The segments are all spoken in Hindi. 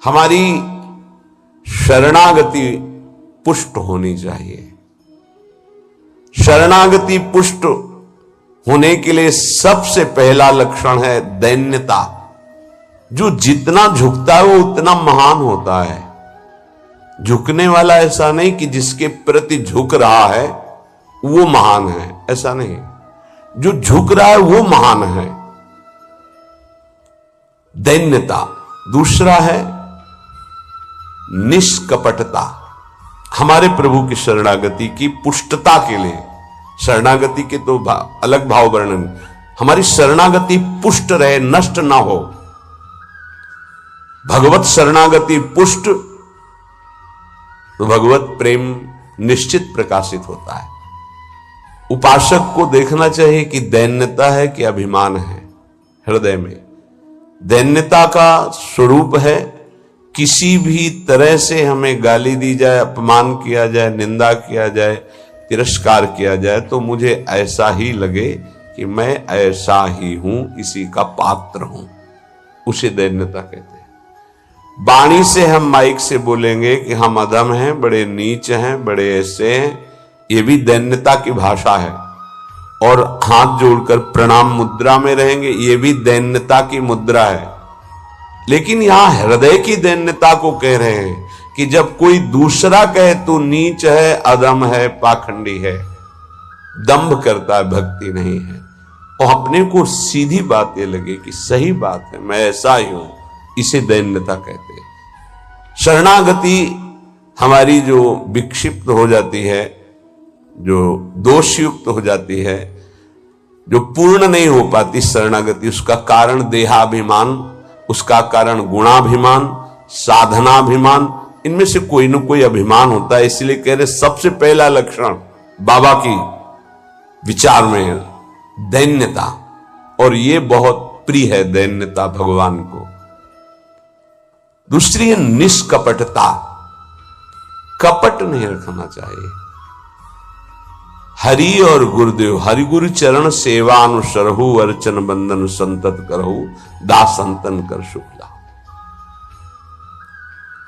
हमारी शरणागति पुष्ट होनी चाहिए। शरणागति पुष्ट होने के लिए सबसे पहला लक्षण है दैन्यता। जो जितना झुकता है वो उतना महान होता है। झुकने वाला ऐसा नहीं कि जिसके प्रति झुक रहा है वो महान है, ऐसा नहीं। जो झुक रहा है वो महान है। दैन्यता। दूसरा है निष्कपटता। हमारे प्रभु की शरणागति की पुष्टता के लिए, शरणागति के तो अलग भाव वर्णन, हमारी शरणागति पुष्ट रहे, नष्ट ना हो। भगवत शरणागति पुष्ट तो भगवत प्रेम निश्चित प्रकाशित होता है। उपासक को देखना चाहिए कि दैन्यता है कि अभिमान है हृदय में। दैन्यता का स्वरूप है किसी भी तरह से हमें गाली दी जाए, अपमान किया जाए, निंदा किया जाए, तिरस्कार किया जाए तो मुझे ऐसा ही लगे कि मैं ऐसा ही हूं, इसी का पात्र हूं। उसे दैन्यता कहते हैं। वाणी से हम माइक से बोलेंगे कि हम अधम हैं, बड़े नीच हैं, बड़े ऐसे हैं, ये भी दैन्यता की भाषा है। और हाथ जोड़कर प्रणाम मुद्रा में रहेंगे, ये भी दैन्यता की मुद्रा है। लेकिन यहां हृदय की दैन्यता को कह रहे हैं कि जब कोई दूसरा कहे तू नीच है, अधम है, पाखंडी है, दंभ करता है, भक्ति नहीं है, और अपने को सीधी बात ये लगे कि सही बात है, मैं ऐसा ही हूं, इसे दैन्यता कहते हैं। शरणागति हमारी जो विक्षिप्त हो जाती है, जो दोषयुक्त हो जाती है, जो पूर्ण नहीं हो पाती शरणागति, उसका कारण देहाभिमान, उसका कारण गुणाभिमान, साधनाभिमान, इनमें से कोई न कोई अभिमान होता है। इसलिए कह रहे सबसे पहला लक्षण बाबा की विचार में दैन्यता, और ये बहुत प्रिय है दैन्यता भगवान को। दूसरी है निष्कपटता। कपट नहीं रखना चाहिए। हरि और गुरुदेव, हरि गुरु चरण सेवा अनुसरहु, अर्चन बंदन संतत करहु, दास संतन कर शुक्ला।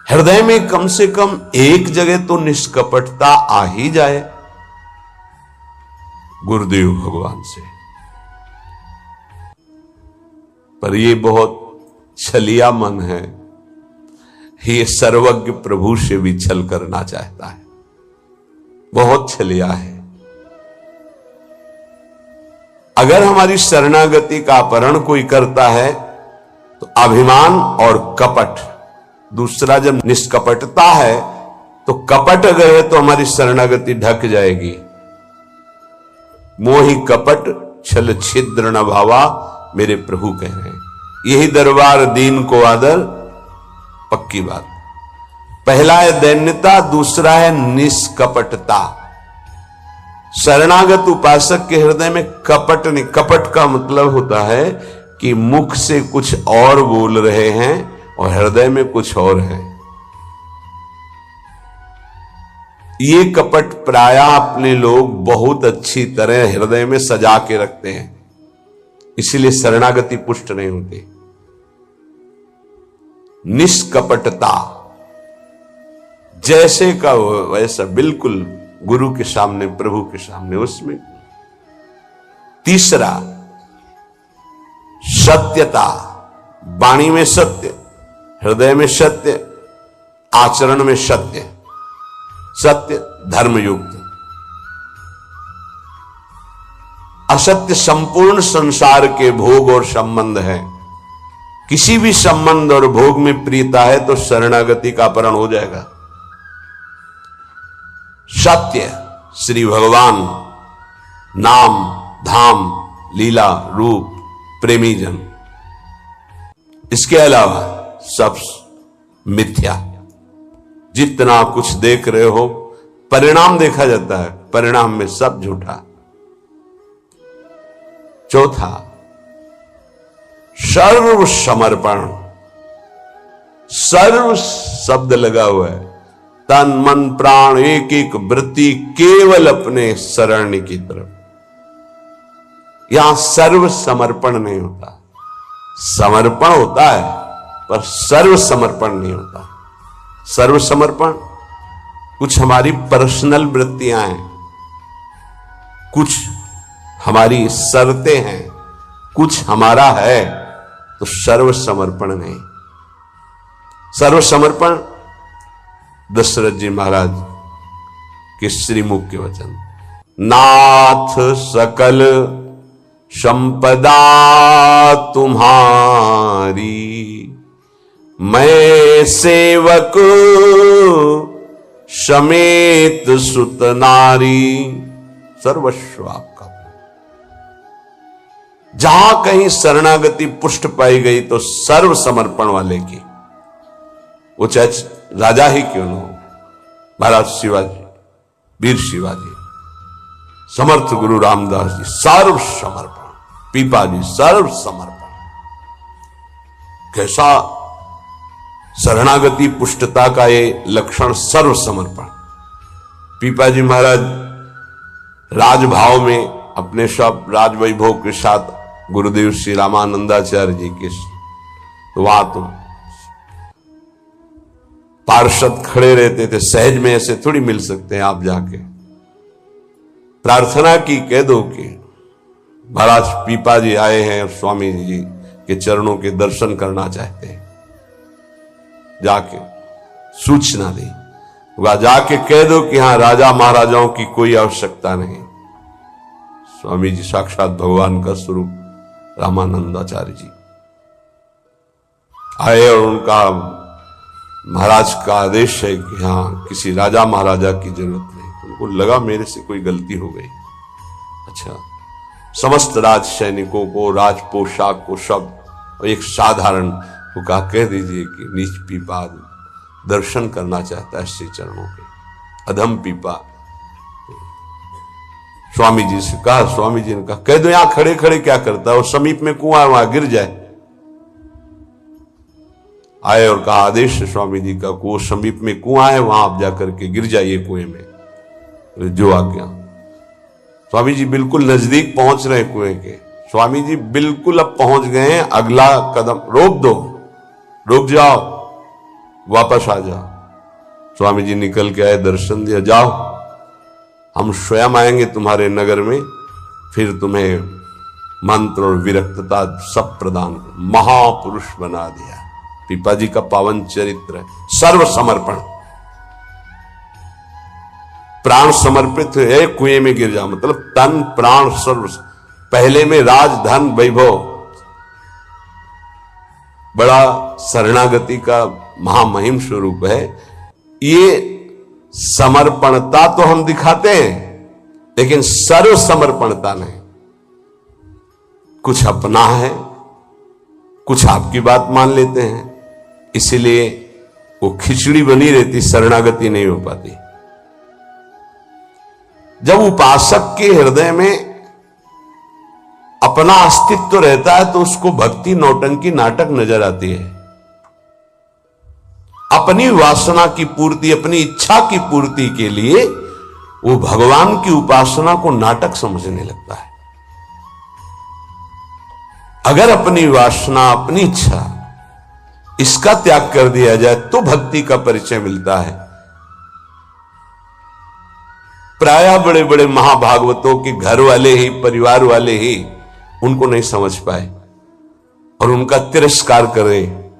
हृदय में कम से कम एक जगह तो निष्कपटता आ ही जाए गुरुदेव भगवान से। पर ये बहुत छलिया मन है, ये सर्वज्ञ प्रभु से भी छल करना चाहता है, बहुत छलिया है। अगर हमारी शरणागति का अपहरण कोई करता है तो अभिमान और कपट। दूसरा जब निष्कपटता है तो कपट अगर है तो हमारी शरणागति ढक जाएगी। मोहि कपट छल छिद्र न भावा, मेरे प्रभु कह रहे हैं। यही दरबार दीन को आदर, पक्की बात। पहला है दैन्यता, दूसरा है निष्कपटता। शरणागत उपासक के हृदय में कपट नहीं। कपट का मतलब होता है कि मुख से कुछ और बोल रहे हैं और हृदय में कुछ और है। ये कपट प्रायः अपने लोग बहुत अच्छी तरह हृदय में सजा के रखते हैं, इसीलिए शरणागति पुष्ट नहीं होती। निष्कपटता, जैसे का वैसा, बिल्कुल गुरु के सामने, प्रभु के सामने, उसमें। तीसरा सत्यता। वाणी में सत्य, हृदय में सत्य, आचरण में सत्य, सत्य धर्मयुक्त। असत्य संपूर्ण संसार के भोग और संबंध है। किसी भी संबंध और भोग में प्रियता है तो शरणागति का अपहरण हो जाएगा। सत्य श्री भगवान, नाम, धाम, लीला, रूप, प्रेमी जन। इसके अलावा सब मिथ्या। जितना कुछ देख रहे हो परिणाम देखा जाता है, परिणाम में सब झूठा। चौथा सर्व समर्पण। सर्व शब्द लगा हुआ है, तन मन प्राण एक एक वृत्ति केवल अपने शरण की तरफ। यहां सर्व समर्पण नहीं होता, समर्पण होता है पर सर्व समर्पण नहीं होता। सर्व समर्पण कुछ हमारी पर्सनल वृत्तियां हैं, कुछ हमारी शर्तें हैं, कुछ हमारा है, तो सर्व समर्पण नहीं। सर्व समर्पण दशरथ जी महाराज के श्रीमुख के वचन, नाथ सकल संपदा तुम्हारी, मैं सेवक समेत सुत नारी, सर्वस्व आपका। जहां कहीं शरणागति पुष्ट पाई गई तो सर्व समर्पण वाले की, वो चाहे राजा ही क्यों न हो, महाराज शिवाजी, वीर शिवाजी, समर्थ गुरु रामदास जी, सर्व समर्पण, पीपा जी सर्व समर्पण। कैसा शरणागति पुष्टता का ये लक्षण, सर्व समर्पण। पीपा जी महाराज राजभाव में अपने सब राजवैभव के साथ गुरुदेव श्री रामानंदाचार्य जी के, तो वहां तो पार्षद खड़े रहते थे, सहज में ऐसे थोड़ी मिल सकते हैं आप जाके। प्रार्थना की, कह दो कि महाराज पीपा जी आए हैं और स्वामी जी के चरणों के दर्शन करना चाहते हैं, जाके सूचना दी, वह जाके कह दो कि हां राजा महाराजाओं की कोई आवश्यकता नहीं। स्वामी जी साक्षात भगवान का स्वरूप रामानंदाचार्य जी आए और उनका महाराज का आदेश है कि हां किसी राजा महाराजा की जरूरत नहीं। उनको लगा मेरे से कोई गलती हो गई। अच्छा, समस्त राज सैनिकों को, राज पोशाक को, सब एक साधारण को कहा कह दीजिए कि नीच पीपा दर्शन करना चाहता है श्री चरणों के। अधम पीपा स्वामी जी से कहा, स्वामी जी ने कहा कह दो यहां खड़े खड़े क्या करता है, और समीप में कुआं है वहां गिर जाए। आए और कहा आदेश है स्वामी जी का, वो समीप में कुआं है वहां आप जाकर के गिर जाइए कुएं में, जो आज्ञा। स्वामी जी बिल्कुल नजदीक पहुंच रहे कुएं के, स्वामी जी बिल्कुल अब पहुंच गए हैं, अगला कदम रोक दो, रुक जाओ, वापस आ जाओ। स्वामी जी निकल के आए, दर्शन दिया, जाओ हम स्वयं आएंगे तुम्हारे नगर में, फिर तुम्हें मंत्र और विरक्तता सब प्रदान कर। महापुरुष बना दिया। पीपा जी का पावन चरित्र है, सर्व समर्पण, प्राण समर्पित है, कुएं में गिर जा, मतलब तन प्राण सर्व। पहले में राज धन वैभव, बड़ा शरणागति का महामहिम स्वरूप है। ये समर्पणता तो हम दिखाते हैं, लेकिन सर्व समर्पणता नहीं। कुछ अपना है, कुछ आपकी बात मान लेते हैं, इसीलिए वो खिचड़ी बनी रहती, शरणागति नहीं हो पाती। जब उपासक के हृदय में अपना अस्तित्व रहता है तो उसको भक्ति नौटंकी नाटक नजर आती है। अपनी वासना की पूर्ति, अपनी इच्छा की पूर्ति के लिए वो भगवान की उपासना को नाटक समझने लगता है। अगर अपनी वासना, अपनी इच्छा, इसका त्याग कर दिया जाए तो भक्ति का परिचय मिलता है। प्रायः बड़े बड़े महाभागवतों के घर वाले ही, परिवार वाले ही उनको नहीं समझ पाए और उनका तिरस्कार करें।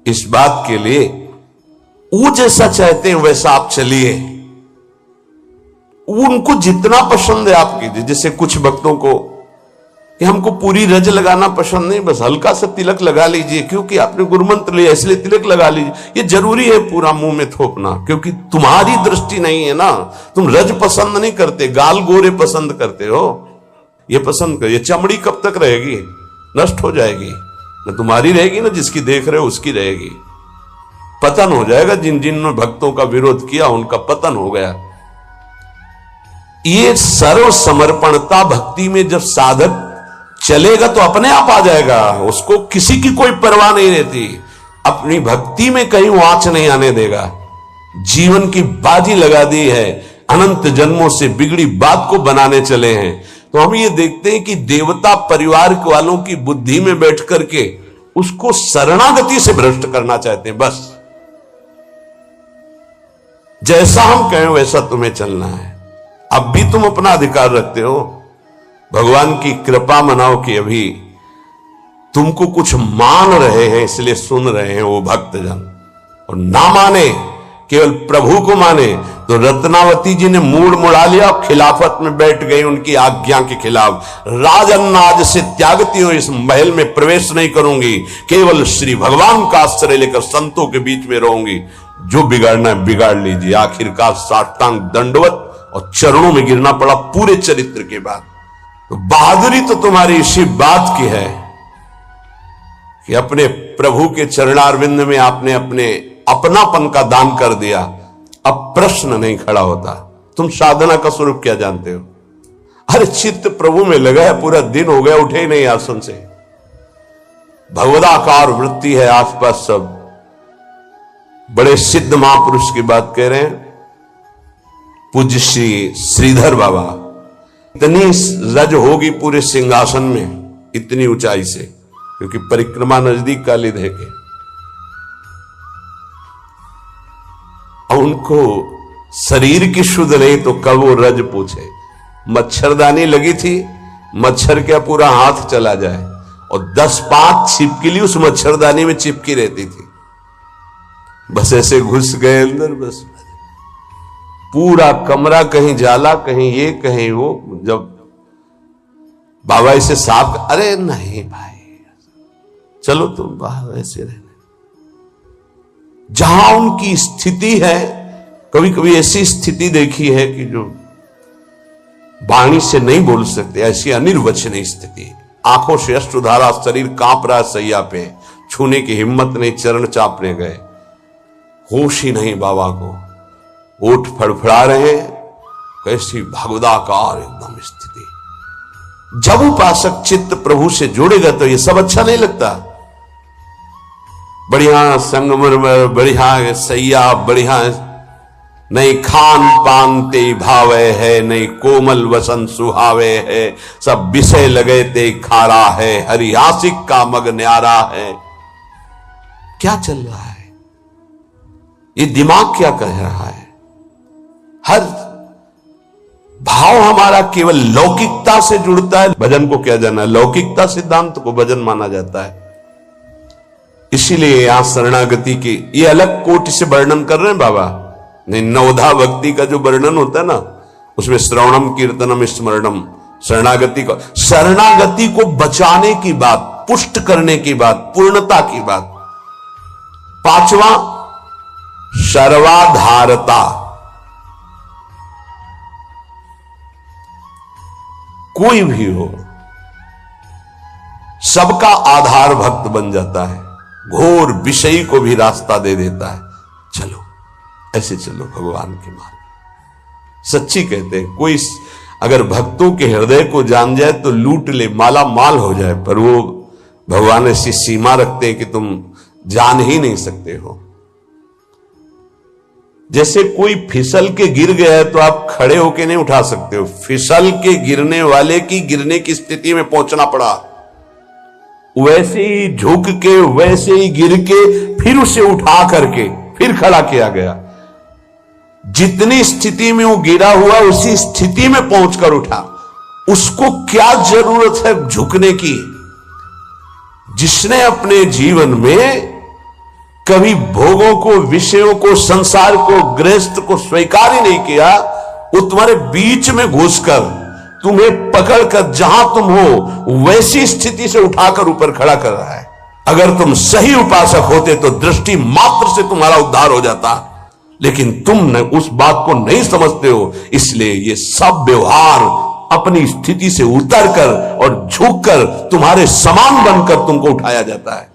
इस बात के लिए वो जैसा चाहते हैं वैसा आप चलिए, उनको जितना पसंद है आप कीजिए। जैसे कुछ भक्तों को कि हमको पूरी रज लगाना पसंद नहीं, बस हल्का सा तिलक लगा लीजिए, क्योंकि आपने गुरुमंत्र लिया इसलिए तिलक लगा लीजिए। ये जरूरी है पूरा मुंह में थोपना, क्योंकि तुम्हारी दृष्टि नहीं है ना, तुम रज पसंद नहीं करते, गाल गोरे पसंद करते हो। ये पसंद कर, ये चमड़ी कब तक रहेगी, नष्ट हो जाएगी, न तुम्हारी रहेगी ना जिसकी देख रहे हो उसकी रहेगी। पतन हो जाएगा। जिन जिन भक्तों का विरोध किया उनका पतन हो गया। ये सर्व समर्पणता भक्ति में जब साधक चलेगा तो अपने आप आ जाएगा, उसको किसी की कोई परवाह नहीं रहती। अपनी भक्ति में कहीं वांच नहीं आने देगा। जीवन की बाजी लगा दी है, अनंत जन्मों से बिगड़ी बात को बनाने चले हैं। तो हम ये देखते हैं कि देवता परिवार वालों की बुद्धि में बैठ करके उसको शरणागति से भ्रष्ट करना चाहते हैं। बस जैसा हम कहें वैसा तुम्हें चलना है। अब भी तुम अपना अधिकार रखते हो, भगवान की कृपा मनाओ कि अभी तुमको कुछ मान रहे हैं इसलिए सुन रहे हैं वो भक्तजन, और ना माने केवल प्रभु को माने तो रत्नावती जी ने मूड मुड़ा लिया और खिलाफत में बैठ गई उनकी आज्ञा के खिलाफ। राजन्नाज से त्यागती हूं, इस महल में प्रवेश नहीं करूंगी, केवल श्री भगवान का आश्रय लेकर संतों के बीच में रहूंगी। जो बिगाड़ना है बिगाड़ लीजिए। आखिरकार साष्टांग दंडवत और चरणों में गिरना पड़ा पूरे चरित्र के बाद। तो बहादुरी तो तुम्हारी इसी बात की है कि अपने प्रभु के चरणारविंद में आपने अपने अपनापन का दान कर दिया। अब प्रश्न नहीं खड़ा होता, तुम साधना का स्वरूप क्या जानते हो? अरे चित्त प्रभु में लगा है, पूरा दिन हो गया उठे ही नहीं आसन से। भगवदाकार वृत्ति है आसपास सब। बड़े सिद्ध महापुरुष की बात कह रहे हैं, पूज्य श्री श्रीधर बाबा। इतनी रज होगी पूरे सिंहासन में, इतनी ऊंचाई से, क्योंकि परिक्रमा नजदीक काली दे के। उनको शरीर की शुद्ध नहीं तो कब वो रज पूछे। मच्छरदानी लगी थी, मच्छर क्या पूरा हाथ चला जाए, और 10 पात छिपकली उस मच्छरदानी में चिपकी रहती थी। बस ऐसे घुस गए अंदर, बस पूरा कमरा कहीं जाला कहीं ये कहीं वो। जब बाबा इसे साफ, अरे नहीं भाई चलो तुम बाहर ऐसे रहने। जहां उनकी स्थिति है, कभी कभी ऐसी स्थिति देखी है कि जो वाणी से नहीं बोल सकते, ऐसी अनिर्वचनीय स्थिति। आंखों से अश्रुधारा, शरीर कांप रहा सैया पे, छूने की हिम्मत नहीं, चरण चापने गए, होश ही नहीं बाबा को, ओठ फड़फड़ा रहे, कैसी भगवदाकार एकदम स्थिति। जब उपासक चित्त प्रभु से जुड़ेगा तो ये सब अच्छा नहीं लगता। बढ़िया संगमरमर, बढ़िया सैया, बढ़िया नहीं खान पान ते भावे है, नहीं कोमल वसन सुहावे है, सब विषय लगे ते खारा है, हरिहासिक का मग न्यारा है। क्या चल रहा है? ये दिमाग क्या कह रहा है? हर भाव हमारा केवल लौकिकता से जुड़ता है। भजन को क्या जाना, लौकिकता सिद्धांत को भजन माना जाता है। इसीलिए यहां शरणागति की ये अलग कोटि से वर्णन कर रहे हैं बाबा। नहीं, नवधा भक्ति का जो वर्णन होता है ना, उसमें श्रवणम कीर्तनम स्मरणम, शरणागति को बचाने की बात, पुष्ट करने की बात, पूर्णता की बात। 5वां सर्वाधारता। कोई भी हो, सबका आधार भक्त बन जाता है, घोर विषयी को भी रास्ता दे देता है। चलो ऐसे चलो भगवान के मार्ग। सच्ची कहते हैं, कोई अगर भक्तों के हृदय को जान जाए तो लूट ले, माला माल हो जाए, पर वो भगवान ऐसी सीमा रखते हैं कि तुम जान ही नहीं सकते हो। जैसे कोई फिसल के गिर गया है तो आप खड़े होके नहीं उठा सकते हो, फिसल के गिरने वाले की गिरने की स्थिति में पहुंचना पड़ा। वैसे ही झुक के, वैसे ही गिर के, फिर उसे उठा करके फिर खड़ा किया गया। जितनी स्थिति में वो गिरा हुआ उसी स्थिति में पहुंचकर उठा। उसको क्या जरूरत है झुकने की? जिसने अपने जीवन में कभी भोगों को, विषयों को, संसार को, गृहस्थ को स्वीकार ही नहीं किया, वो तुम्हारे बीच में घुसकर तुम्हें पकड़कर जहां तुम हो वैसी स्थिति से उठाकर ऊपर खड़ा कर रहा है। अगर तुम सही उपासक होते तो दृष्टि मात्र से तुम्हारा उद्धार हो जाता, लेकिन तुम उस बात को नहीं समझते हो। इसलिए ये सब व्यवहार अपनी स्थिति से उतरकर और झुककर तुम्हारे समान बनकर तुमको उठाया जाता है।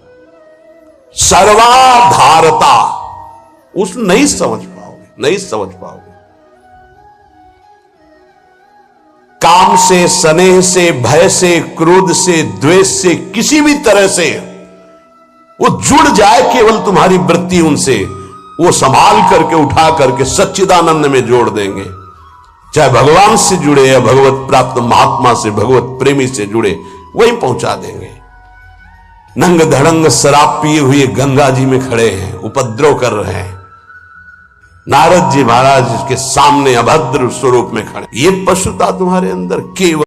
सर्वाधारता उस नहीं समझ पाओगे, नहीं समझ पाओगे। काम से, स्नेह से, भय से, क्रोध से, द्वेष से, किसी भी तरह से वो जुड़ जाए केवल तुम्हारी वृत्ति उनसे, वो संभाल करके उठा करके सच्चिदानंद में जोड़ देंगे। चाहे भगवान से जुड़े या भगवत प्राप्त महात्मा से, भगवत प्रेमी से जुड़े, वहीं पहुंचा देंगे। नंग धड़ंग शराब पिए हुए गंगा जी में खड़े हैं, उपद्रव कर रहे हैं। नारद जी महाराज के सामने अभद्र स्वरूप में खड़े। ये पशुता तुम्हारे अंदर केवल